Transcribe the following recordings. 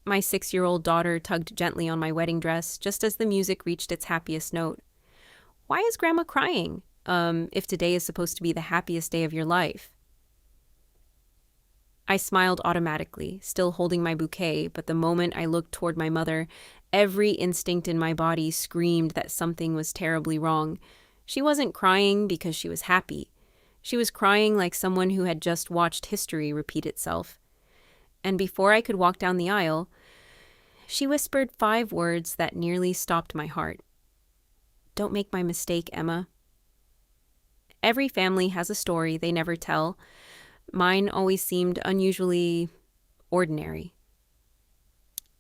My 6-year-old daughter tugged gently on my wedding dress just as the music reached its happiest note. Why is Grandma crying? If today is supposed to be the happiest day of your life. I smiled automatically, still holding my bouquet, but the moment I looked toward my mother, every instinct in my body screamed that something was terribly wrong. She wasn't crying because she was happy. She was crying like someone who had just watched history repeat itself. And before I could walk down the aisle, she whispered 5 words that nearly stopped my heart. Don't make my mistake, Emma. Every family has a story they never tell. Mine always seemed unusually ordinary.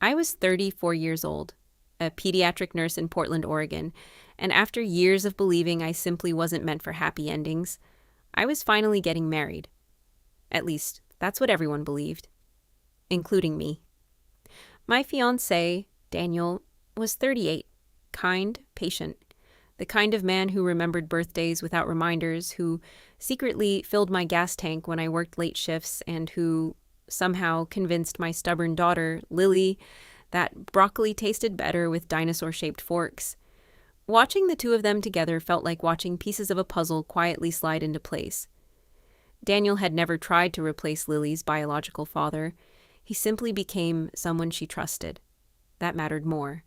I was 34 years old, a pediatric nurse in Portland, Oregon, and after years of believing I simply wasn't meant for happy endings, I was finally getting married. At least, that's what everyone believed, including me. My fiancé, Daniel, was 38, kind, patient, the kind of man who remembered birthdays without reminders, who secretly filled my gas tank when I worked late shifts, and who somehow convinced my stubborn daughter, Lily, that broccoli tasted better with dinosaur-shaped forks. Watching the two of them together felt like watching pieces of a puzzle quietly slide into place. Daniel had never tried to replace Lily's biological father. He simply became someone she trusted. That mattered more.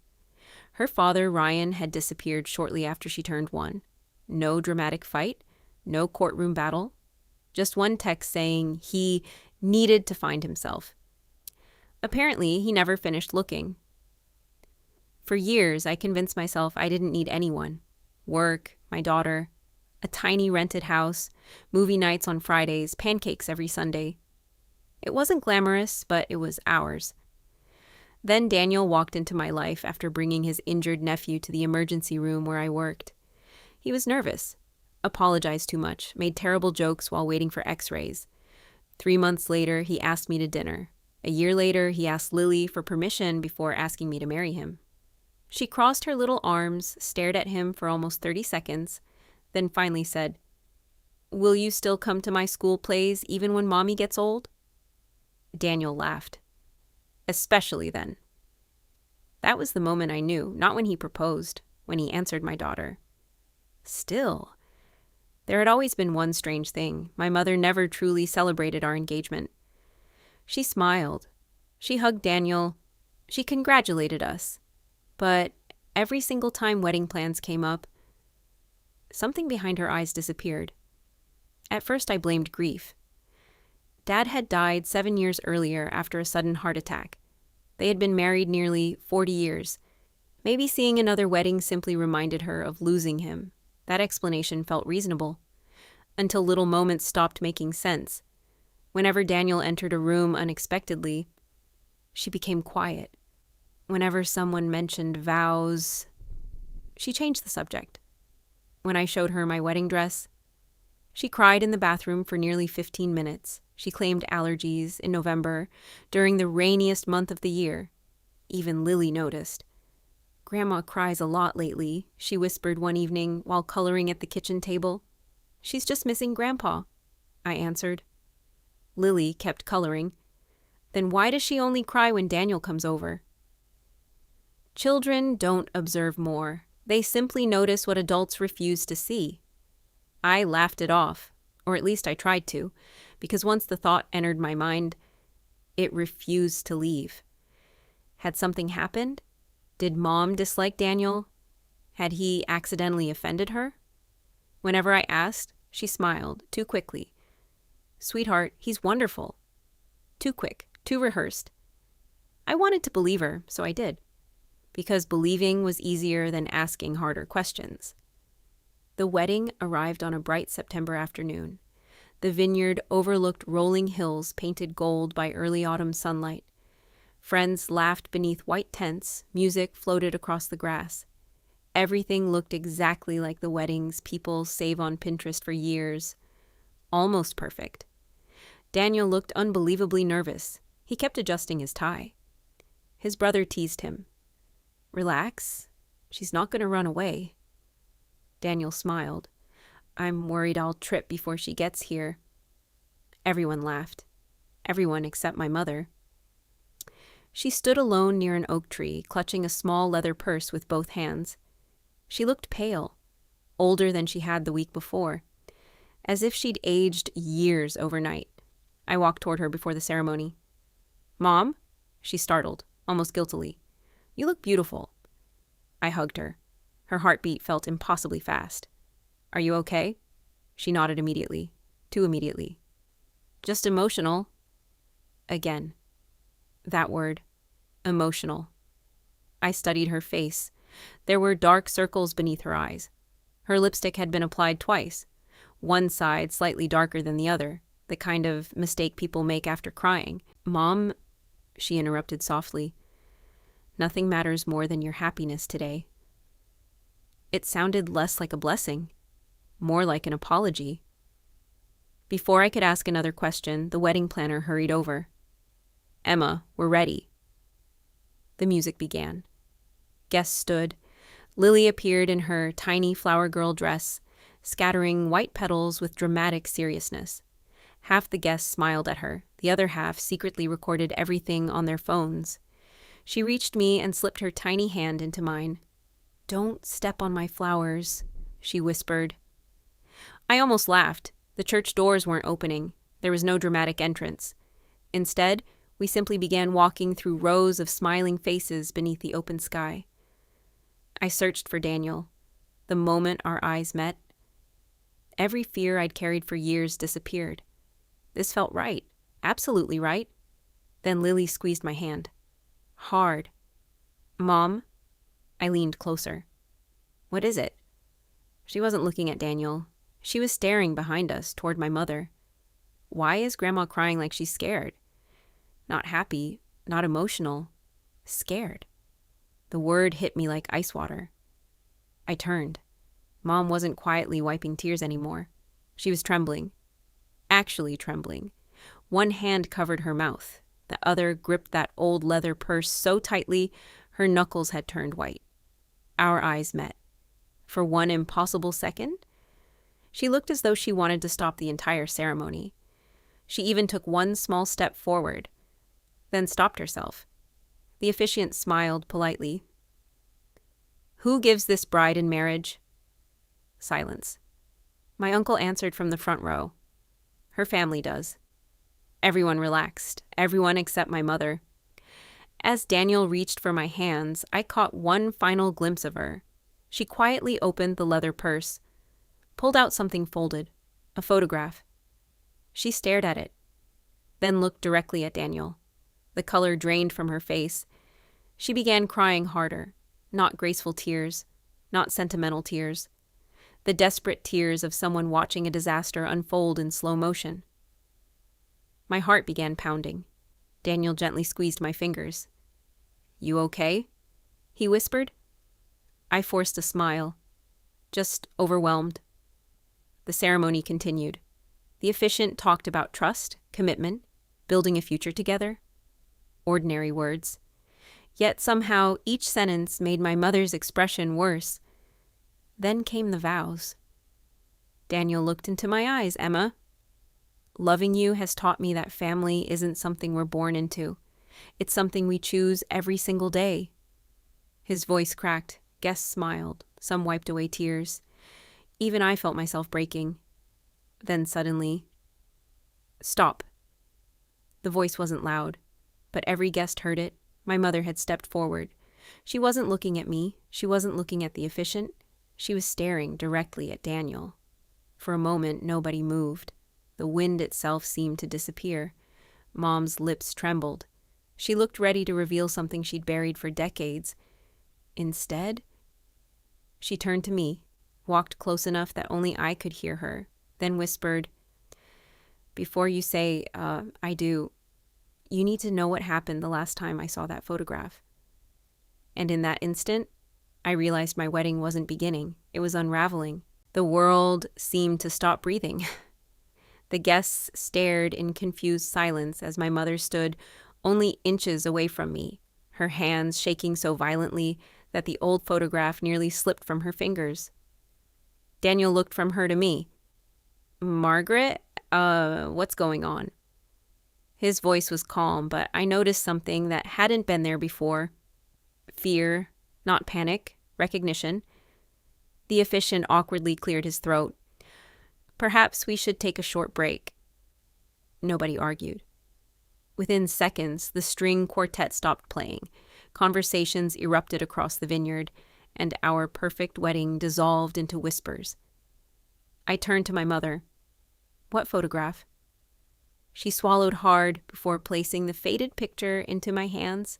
Her father, Ryan, had disappeared shortly after she turned 1. No dramatic fight, no courtroom battle, just one text saying he needed to find himself. Apparently, he never finished looking. For years, I convinced myself I didn't need anyone. Work, my daughter, a tiny rented house, movie nights on Fridays, pancakes every Sunday. It wasn't glamorous, but it was ours. Then Daniel walked into my life after bringing his injured nephew to the emergency room where I worked. He was nervous, apologized too much, made terrible jokes while waiting for x-rays. 3 months later, he asked me to dinner. A year later, he asked Lily for permission before asking me to marry him. She crossed her little arms, stared at him for almost 30 seconds, then finally said, "Will you still come to my school plays even when Mommy gets old?" Daniel laughed. Especially then. That was the moment I knew, not when he proposed, when he answered my daughter. Still, there had always been one strange thing. My mother never truly celebrated our engagement. She smiled. She hugged Daniel. She congratulated us. But every single time wedding plans came up, something behind her eyes disappeared. At first I blamed grief. Dad had died 7 years earlier after a sudden heart attack. They had been married nearly 40 years. Maybe seeing another wedding simply reminded her of losing him. That explanation felt reasonable. Until little moments stopped making sense. Whenever Daniel entered a room unexpectedly, she became quiet. Whenever someone mentioned vows, she changed the subject. When I showed her my wedding dress, she cried in the bathroom for nearly 15 minutes. She claimed allergies in November, during the rainiest month of the year. Even Lily noticed. "Grandma cries a lot lately," she whispered one evening while coloring at the kitchen table. "She's just missing Grandpa," I answered. Lily kept coloring. "Then why does she only cry when Daniel comes over?" Children don't observe more. They simply notice what adults refuse to see. I laughed it off, or at least I tried to, because once the thought entered my mind, it refused to leave. Had something happened? Did Mom dislike Daniel? Had he accidentally offended her? Whenever I asked, she smiled, too quickly. "Sweetheart, he's wonderful." Too quick, too rehearsed. I wanted to believe her, so I did. Because believing was easier than asking harder questions. The wedding arrived on a bright September afternoon. The vineyard overlooked rolling hills painted gold by early autumn sunlight. Friends laughed beneath white tents, music floated across the grass. Everything looked exactly like the weddings people save on Pinterest for years. Almost perfect. Daniel looked unbelievably nervous. He kept adjusting his tie. His brother teased him. "Relax. She's not going to run away." Daniel smiled. "I'm worried I'll trip before she gets here." Everyone laughed. Everyone except my mother. She stood alone near an oak tree, clutching a small leather purse with both hands. She looked pale, older than she had the week before, as if she'd aged years overnight. I walked toward her before the ceremony. "Mom?" She startled, almost guiltily. "You look beautiful." I hugged her. Her heartbeat felt impossibly fast. "Are you okay?" She nodded immediately. Too immediately. "Just emotional." Again. That word. Emotional. I studied her face. There were dark circles beneath her eyes. Her lipstick had been applied twice, one side slightly darker than the other, the kind of mistake people make after crying. "Mom," she interrupted softly, "nothing matters more than your happiness today." It sounded less like a blessing, more like an apology. Before I could ask another question, the wedding planner hurried over. "Emma, we're ready." The music began. Guests stood. Lily appeared in her tiny flower girl dress, scattering white petals with dramatic seriousness. Half the guests smiled at her. The other half secretly recorded everything on their phones. She reached me and slipped her tiny hand into mine. "Don't step on my flowers," she whispered. I almost laughed. The church doors weren't opening. There was no dramatic entrance. Instead, we simply began walking through rows of smiling faces beneath the open sky. I searched for Daniel. The moment our eyes met, every fear I'd carried for years disappeared. This felt right, absolutely right. Then Lily squeezed my hand. Hard. "Mom?" I leaned closer. "What is it?" She wasn't looking at Daniel. She was staring behind us, toward my mother. Why is Grandma crying like she's scared? Not happy, not emotional. Scared. The word hit me like ice water. I turned. Mom wasn't quietly wiping tears anymore. She was trembling. Actually trembling. One hand covered her mouth. The other gripped that old leather purse so tightly her knuckles had turned white. Our eyes met. For one impossible second, she looked as though she wanted to stop the entire ceremony. She even took one small step forward, then stopped herself. The officiant smiled politely. "Who gives this bride in marriage?" Silence. My uncle answered from the front row. "Her family does." Everyone relaxed, everyone except my mother. As Daniel reached for my hands, I caught one final glimpse of her. She quietly opened the leather purse, pulled out something folded, a photograph. She stared at it, then looked directly at Daniel. The color drained from her face. She began crying harder, not graceful tears, not sentimental tears, the desperate tears of someone watching a disaster unfold in slow motion. My heart began pounding. Daniel gently squeezed my fingers. "You okay?" he whispered. I forced a smile, just overwhelmed. The ceremony continued. The officiant talked about trust, commitment, building a future together. Ordinary words. Yet somehow each sentence made my mother's expression worse. Then came the vows. "Daniel looked into my eyes, Emma. Loving you has taught me that family isn't something we're born into. It's something we choose every single day." His voice cracked. Guests smiled. Some wiped away tears. Even I felt myself breaking. Then suddenly, "Stop." The voice wasn't loud, but every guest heard it. My mother had stepped forward. She wasn't looking at me. She wasn't looking at the officiant. She was staring directly at Daniel. For a moment, nobody moved. The wind itself seemed to disappear. Mom's lips trembled. She looked ready to reveal something she'd buried for decades. Instead, she turned to me, walked close enough that only I could hear her, then whispered, "Before you say, I do, you need to know what happened the last time I saw that photograph." And in that instant, I realized my wedding wasn't beginning. It was unraveling. The world seemed to stop breathing. The guests stared in confused silence as my mother stood only inches away from me, her hands shaking so violently that the old photograph nearly slipped from her fingers. Daniel looked from her to me. "Margaret, what's going on?" His voice was calm, but I noticed something that hadn't been there before. Fear, not panic, recognition. The officiant awkwardly cleared his throat. Perhaps we should take a short break. Nobody argued. Within seconds, the string quartet stopped playing. Conversations erupted across the vineyard, and our perfect wedding dissolved into whispers. I turned to my mother. What photograph? She swallowed hard before placing the faded picture into my hands.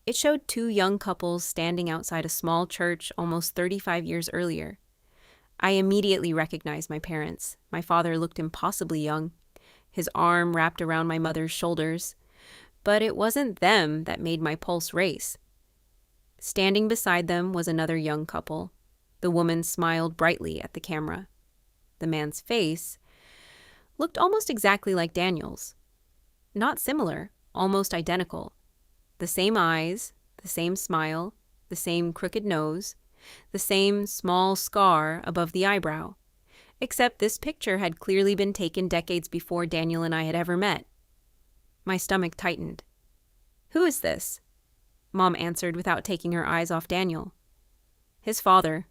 It showed two young couples standing outside a small church almost 35 years earlier. I immediately recognized my parents. My father looked impossibly young, his arm wrapped around my mother's shoulders. But it wasn't them that made my pulse race. Standing beside them was another young couple. The woman smiled brightly at the camera. The man's face looked almost exactly like Daniel's. Not similar, almost identical. The same eyes, the same smile, the same crooked nose, the same small scar above the eyebrow. Except this picture had clearly been taken decades before Daniel and I had ever met. My stomach tightened. Who is this? Mom answered without taking her eyes off Daniel. His father.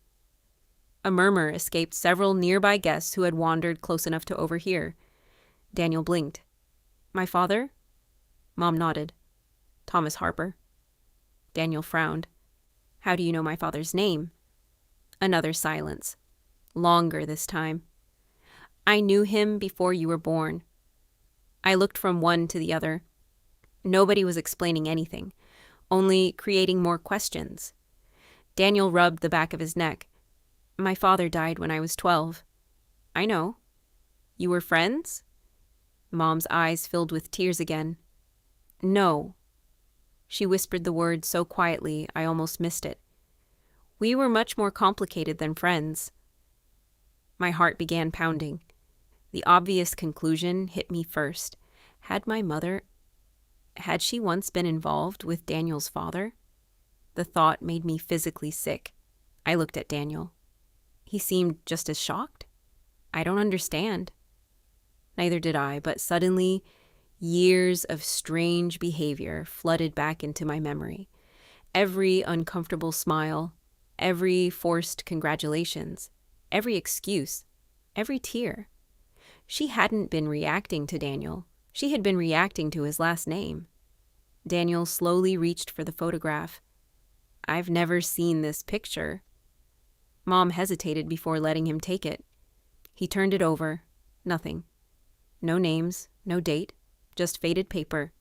A murmur escaped several nearby guests who had wandered close enough to overhear. Daniel blinked. My father? Mom nodded. Thomas Harper. Daniel frowned. How do you know my father's name? Another silence. Longer this time. I knew him before you were born. I looked from one to the other. Nobody was explaining anything, only creating more questions. Daniel rubbed the back of his neck. My father died when I was 12. I know. You were friends? Mom's eyes filled with tears again. No. She whispered the word so quietly I almost missed it. We were much more complicated than friends. My heart began pounding. The obvious conclusion hit me first. Had she once been involved with Daniel's father? The thought made me physically sick. I looked at Daniel. He seemed just as shocked. I don't understand. Neither did I, but suddenly, years of strange behavior flooded back into my memory. Every uncomfortable smile, every forced congratulations, every excuse, every tear. She hadn't been reacting to Daniel. She had been reacting to his last name. Daniel slowly reached for the photograph. I've never seen this picture. Mom hesitated before letting him take it. He turned it over. Nothing. No names, no date, just faded paper.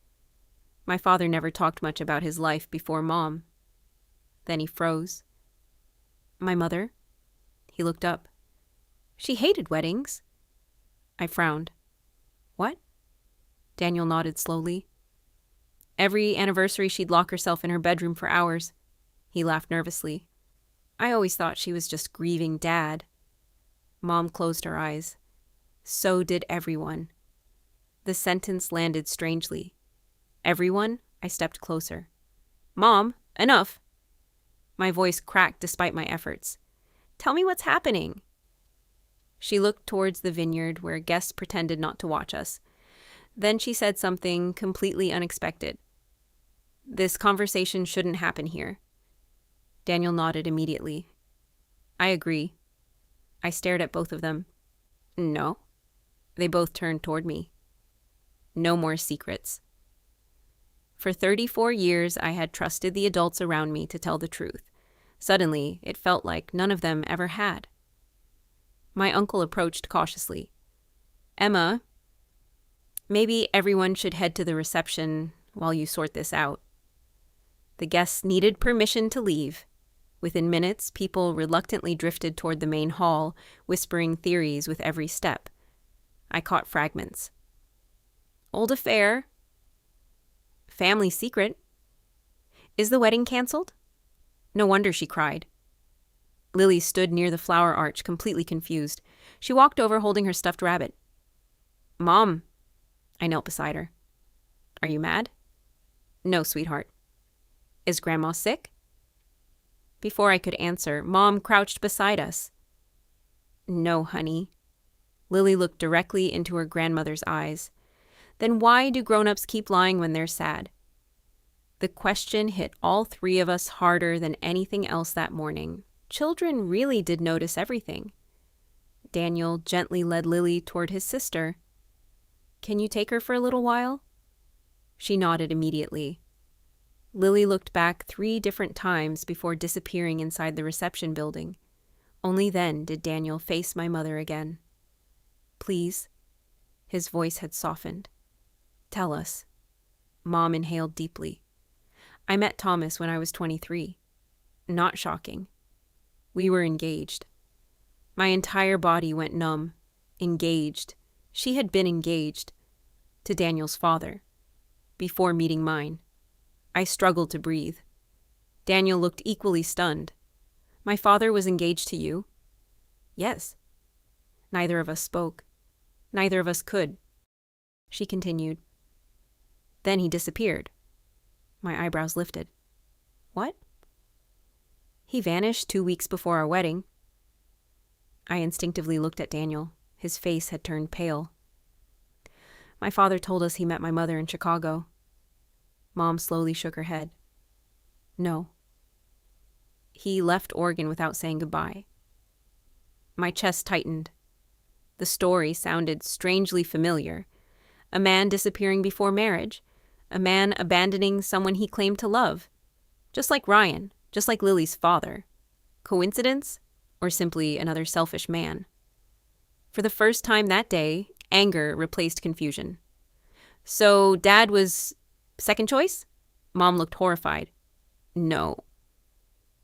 My father never talked much about his life before Mom. Then he froze. My mother? He looked up. She hated weddings. I frowned. What? Daniel nodded slowly. Every anniversary she'd lock herself in her bedroom for hours. He laughed nervously. I always thought she was just grieving Dad. Mom closed her eyes. So did everyone. The sentence landed strangely. Everyone? I stepped closer. Mom, enough. My voice cracked despite my efforts. Tell me what's happening. She looked towards the vineyard where guests pretended not to watch us. Then she said something completely unexpected. This conversation shouldn't happen here. Daniel nodded immediately. I agree. I stared at both of them. No. They both turned toward me. No more secrets. For 34 years, I had trusted the adults around me to tell the truth. Suddenly, it felt like none of them ever had. My uncle approached cautiously. Emma, maybe everyone should head to the reception while you sort this out. The guests needed permission to leave. Within minutes, people reluctantly drifted toward the main hall, whispering theories with every step. I caught fragments. Old affair. Family secret. Is the wedding canceled? No wonder she cried. Lily stood near the flower arch, completely confused. She walked over holding her stuffed rabbit. Mom. I knelt beside her. Are you mad? No, sweetheart. Is Grandma sick? Before I could answer, Mom crouched beside us. No, honey. Lily looked directly into her grandmother's eyes. Then why do grown-ups keep lying when they're sad? The question hit all three of us harder than anything else that morning. Children really did notice everything. Daniel gently led Lily toward his sister. "Can you take her for a little while?" She nodded immediately. Lily looked back 3 different times before disappearing inside the reception building. Only then did Daniel face my mother again. "Please." His voice had softened. "Tell us." Mom inhaled deeply. "I met Thomas when I was 23. Not shocking. We were engaged." My entire body went numb. Engaged. She had been engaged. To Daniel's father. Before meeting mine. I struggled to breathe. Daniel looked equally stunned. "My father was engaged to you?" "Yes." Neither of us spoke. Neither of us could. She continued. "Then he disappeared." My eyebrows lifted. "What?" "He vanished 2 weeks before our wedding." I instinctively looked at Daniel. His face had turned pale. "My father told us he met my mother in Chicago." Mom slowly shook her head. "No." "He left Oregon without saying goodbye." My chest tightened. The story sounded strangely familiar. A man disappearing before marriage. A man abandoning someone he claimed to love. Just like Ryan, just like Lily's father. Coincidence? Or simply another selfish man? For the first time that day, anger replaced confusion. "So Dad was second choice?" Mom looked horrified. "No."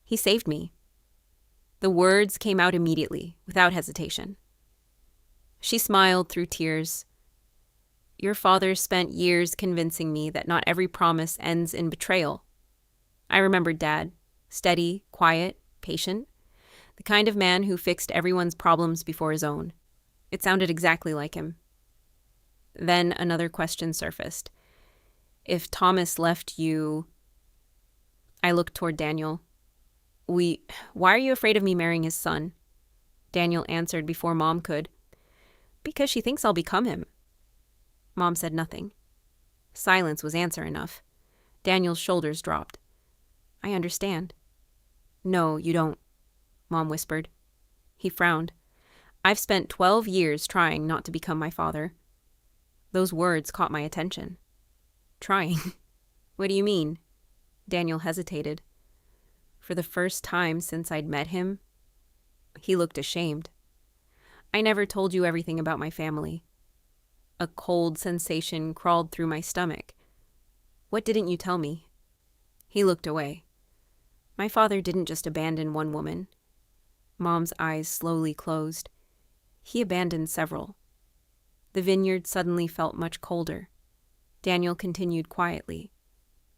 "He saved me." The words came out immediately, without hesitation. She smiled through tears. "Your father spent years convincing me that not every promise ends in betrayal." I remembered Dad. Steady, quiet, patient. The kind of man who fixed everyone's problems before his own. It sounded exactly like him. Then another question surfaced. "If Thomas left you..." I looked toward Daniel. Why are you afraid of me marrying his son?" Daniel answered before Mom could. "Because she thinks I'll become him." Mom said nothing. Silence was answer enough. Daniel's shoulders dropped. "I understand." "No, you don't," Mom whispered. He frowned. "I've spent 12 years trying not to become my father." Those words caught my attention. "Trying? What do you mean?" Daniel hesitated. For the first time since I'd met him, he looked ashamed. "I never told you everything about my family." A cold sensation crawled through my stomach. "What didn't you tell me?" He looked away. "My father didn't just abandon one woman." Mom's eyes slowly closed. "He abandoned several." The vineyard suddenly felt much colder. Daniel continued quietly.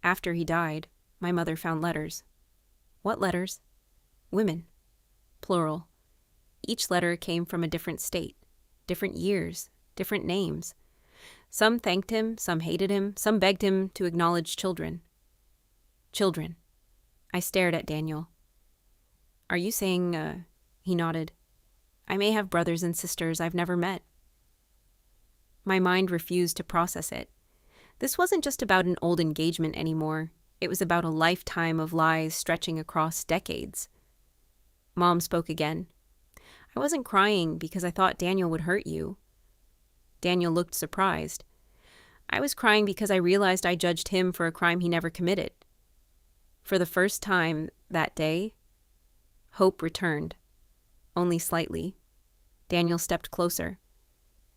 "After he died, my mother found letters." "What letters?" "Women. Plural. Each letter came from a different state, different years, different names. Some thanked him, some hated him, some begged him to acknowledge children." "Children." I stared at Daniel. "Are you saying, He nodded. "I may have brothers and sisters I've never met." My mind refused to process it. This wasn't just about an old engagement anymore. It was about a lifetime of lies stretching across decades. Mom spoke again. "I wasn't crying because I thought Daniel would hurt you." Daniel looked surprised. "I was crying because I realized I judged him for a crime he never committed." For the first time that day, hope returned. Only slightly. Daniel stepped closer.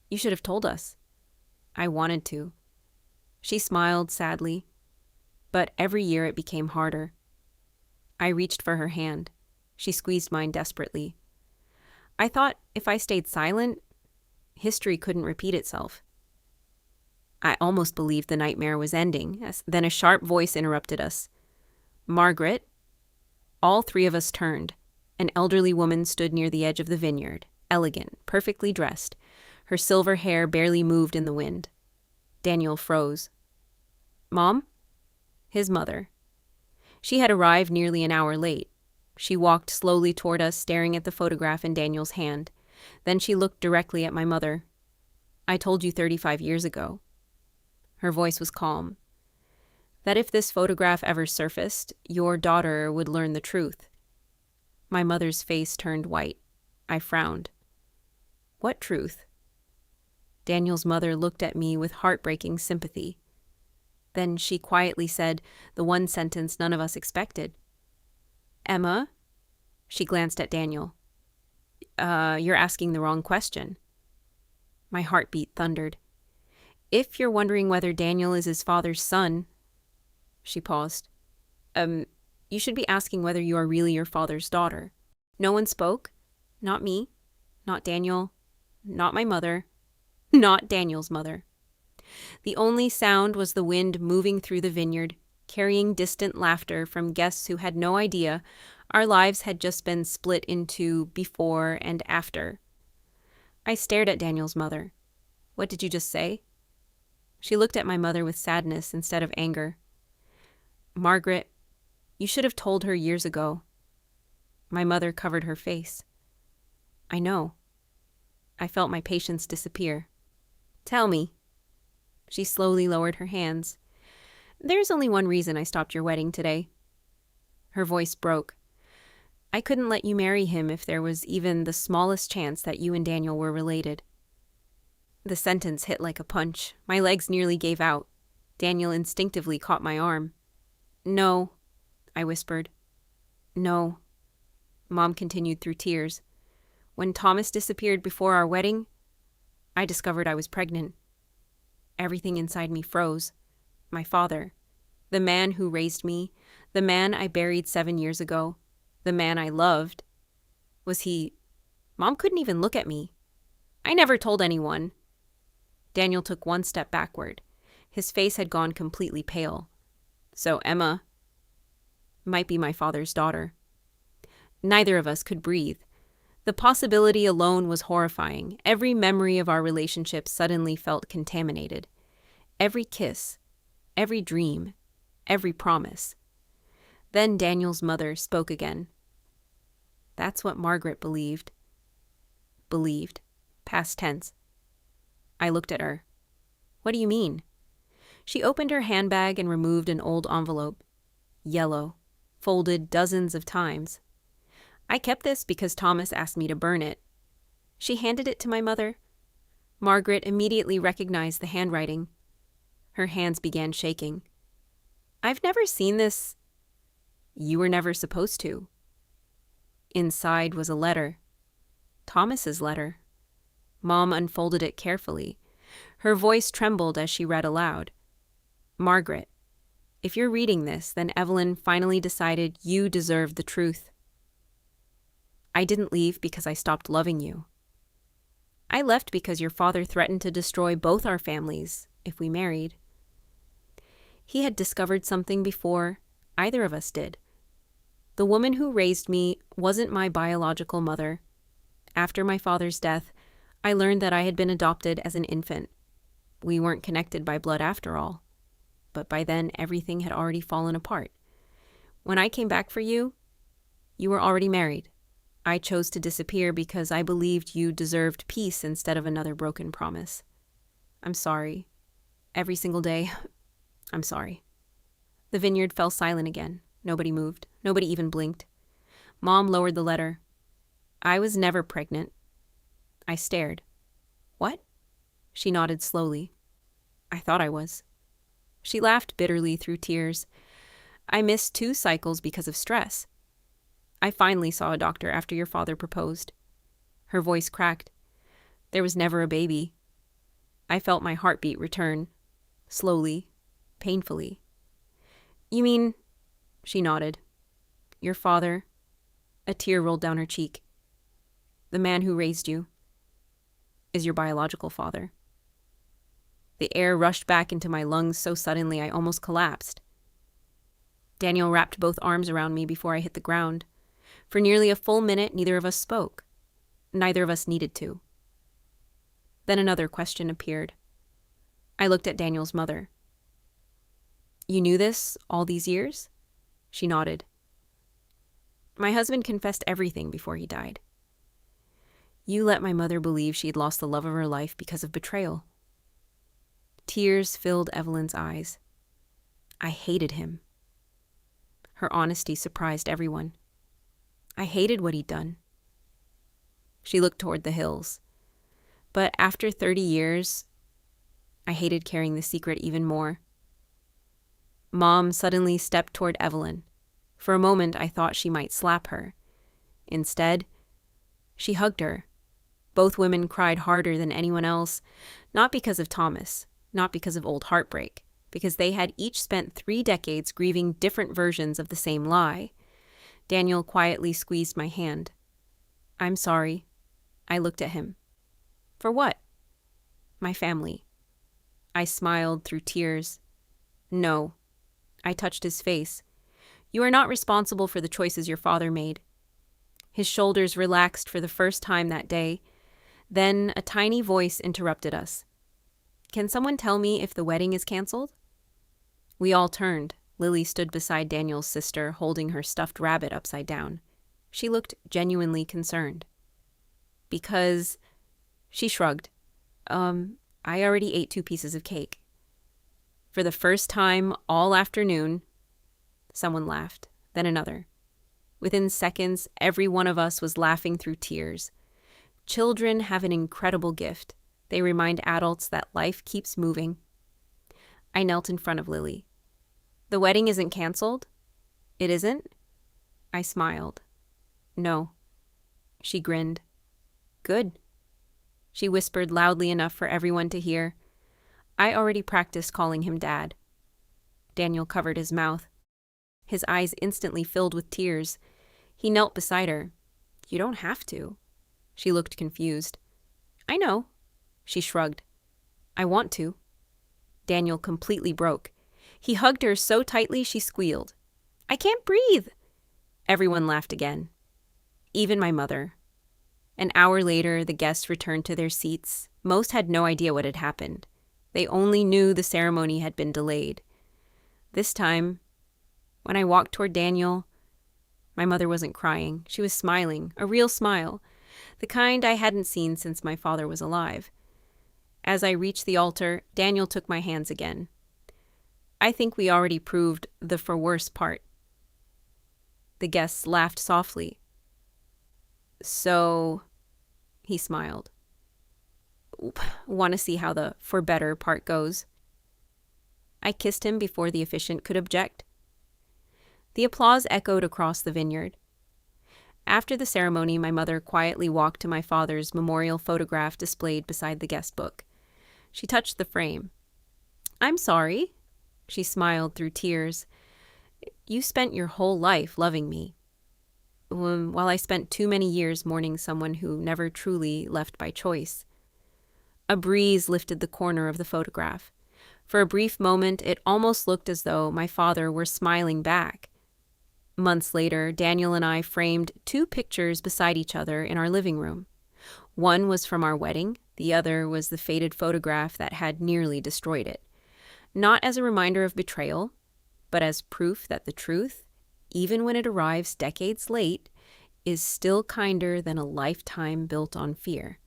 "You should have told us." I wanted to. She smiled sadly. But every year it became harder. I reached for her hand. She squeezed mine desperately. "I thought if I stayed silent, history couldn't repeat itself." I almost believed the nightmare was ending, then a sharp voice interrupted us. "Margaret." All 3 of us turned. An elderly woman stood near the edge of the vineyard, elegant, perfectly dressed. Her silver hair barely moved in the wind. Daniel froze. "Mom?" His mother. She had arrived nearly an hour late. She walked slowly toward us, staring at the photograph in Daniel's hand. Then she looked directly at my mother. "I told you 35 years ago." Her voice was calm. That if this photograph ever surfaced, your daughter would learn the truth. My mother's face turned white. I frowned. What truth? Daniel's mother looked at me with heartbreaking sympathy. Then she quietly said the one sentence none of us expected. Emma? She glanced at Daniel. You're asking the wrong question. My heartbeat thundered. If you're wondering whether Daniel is his father's son... She paused. You should be asking whether you are really your father's daughter. No one spoke. Not me. Not Daniel. Not my mother. Not Daniel's mother. The only sound was the wind moving through the vineyard, carrying distant laughter from guests who had no idea our lives had just been split into before and after. I stared at Daniel's mother. What did you just say? She looked at my mother with sadness instead of anger. Margaret, you should have told her years ago. My mother covered her face. I know. I felt my patience disappear. Tell me. She slowly lowered her hands. There's only one reason I stopped your wedding today. Her voice broke. I couldn't let you marry him if there was even the smallest chance that you and Daniel were related. The sentence hit like a punch. My legs nearly gave out. Daniel instinctively caught my arm. No, I whispered. No. Mom continued through tears. When Thomas disappeared before our wedding, I discovered I was pregnant. Everything inside me froze. My father, the man who raised me, the man I buried 7 years ago, the man I loved. Was he... Mom couldn't even look at me. I never told anyone. Daniel took one step backward. His face had gone completely pale. So Emma might be my father's daughter. Neither of us could breathe. The possibility alone was horrifying. Every memory of our relationship suddenly felt contaminated. Every kiss, every dream, every promise. Then Daniel's mother spoke again. That's what Margaret believed. Believed. Past tense. I looked at her. What do you mean? She opened her handbag and removed an old envelope. Yellow. Folded dozens of times. I kept this because Thomas asked me to burn it. She handed it to my mother. Margaret immediately recognized the handwriting. Her hands began shaking. I've never seen this. You were never supposed to. Inside was a letter. Thomas's letter. Mom unfolded it carefully. Her voice trembled as she read aloud. Margaret, if you're reading this, then Evelyn finally decided you deserve the truth. I didn't leave because I stopped loving you. I left because your father threatened to destroy both our families if we married. He had discovered something before either of us did. The woman who raised me wasn't my biological mother. After my father's death, I learned that I had been adopted as an infant. We weren't connected by blood after all. But by then, everything had already fallen apart. When I came back for you, you were already married. I chose to disappear because I believed you deserved peace instead of another broken promise. I'm sorry. Every single day, I'm sorry. The vineyard fell silent again. Nobody moved. Nobody even blinked. Mom lowered the letter. I was never pregnant. I stared. What? She nodded slowly. I thought I was. She laughed bitterly through tears. I missed 2 cycles because of stress. I finally saw a doctor after your father proposed. Her voice cracked. There was never a baby. I felt my heartbeat return. Slowly. Painfully. You mean... She nodded. Your father... A tear rolled down her cheek. The man who raised you is your biological father. The air rushed back into my lungs so suddenly I almost collapsed. Daniel wrapped both arms around me before I hit the ground. For nearly a full minute, neither of us spoke. Neither of us needed to. Then another question appeared. I looked at Daniel's mother. You knew this all these years? She nodded. My husband confessed everything before he died. You let my mother believe she had lost the love of her life because of betrayal. Tears filled Evelyn's eyes. I hated him. Her honesty surprised everyone. I hated what he'd done. She looked toward the hills. But after 30 years, I hated carrying the secret even more. Mom suddenly stepped toward Evelyn. For a moment, I thought she might slap her. Instead, she hugged her. Both women cried harder than anyone else, not because of Thomas, not because of old heartbreak, because they had each spent 3 decades grieving different versions of the same lie. Daniel quietly squeezed my hand. I'm sorry. I looked at him. For what? My family. I smiled through tears. No. I touched his face. You are not responsible for the choices your father made. His shoulders relaxed for the first time that day. Then a tiny voice interrupted us. Can someone tell me if the wedding is canceled? We all turned. Lily stood beside Daniel's sister, holding her stuffed rabbit upside down. She looked genuinely concerned. Because... She shrugged. I already ate 2 pieces of cake. For the first time all afternoon, someone laughed, then another. Within seconds, every one of us was laughing through tears. Children have an incredible gift. They remind adults that life keeps moving. I knelt in front of Lily. The wedding isn't canceled? It isn't? I smiled. No. She grinned. Good. She whispered loudly enough for everyone to hear. I already practiced calling him Dad. Daniel covered his mouth. His eyes instantly filled with tears. He knelt beside her. You don't have to. She looked confused. I know. She shrugged. I want to. Daniel completely broke. He hugged her so tightly she squealed. I can't breathe. Everyone laughed again. Even my mother. An hour later, the guests returned to their seats. Most had no idea what had happened. They only knew the ceremony had been delayed. This time, when I walked toward Daniel, my mother wasn't crying. She was smiling, a real smile, the kind I hadn't seen since my father was alive. As I reached the altar, Daniel took my hands again. I think we already proved the for worse part. The guests laughed softly. So, he smiled. Want to see how the for better part goes? I kissed him before the officiant could object. The applause echoed across the vineyard. After the ceremony, my mother quietly walked to my father's memorial photograph displayed beside the guest book. She touched the frame. I'm sorry. She smiled through tears. You spent your whole life loving me, while I spent too many years mourning someone who never truly left by choice. A breeze lifted the corner of the photograph. For a brief moment, it almost looked as though my father were smiling back. Months later, Daniel and I framed 2 pictures beside each other in our living room. One was from our wedding, the other was the faded photograph that had nearly destroyed it. Not as a reminder of betrayal, but as proof that the truth, even when it arrives decades late, is still kinder than a lifetime built on fear.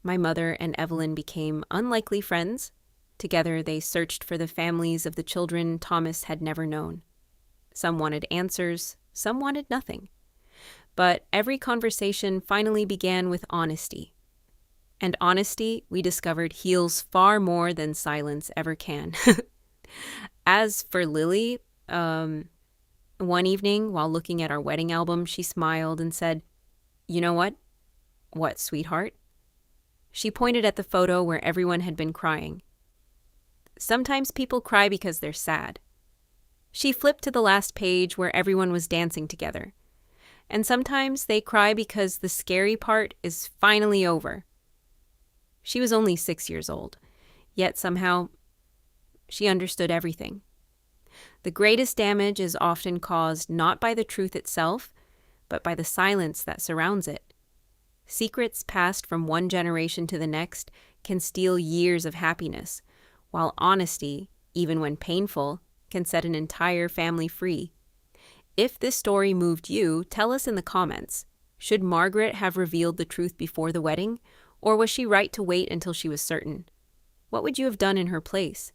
My mother and Evelyn became unlikely friends. Together they searched for the families of the children Thomas had never known. Some wanted answers, some wanted nothing. But every conversation finally began with honesty. And honesty, we discovered, heals far more than silence ever can. As for Lily, one evening, while looking at our wedding album, she smiled and said, You know what? What, sweetheart? She pointed at the photo where everyone had been crying. Sometimes people cry because they're sad. She flipped to the last page where everyone was dancing together. And sometimes they cry because the scary part is finally over. She was only 6 years old, yet somehow she understood everything. The greatest damage is often caused not by the truth itself, but by the silence that surrounds it. Secrets passed from one generation to the next can steal years of happiness, while honesty, even when painful, can set an entire family free. If this story moved you, tell us in the comments. Should Margaret have revealed the truth before the wedding, or was she right to wait until she was certain? What would you have done in her place?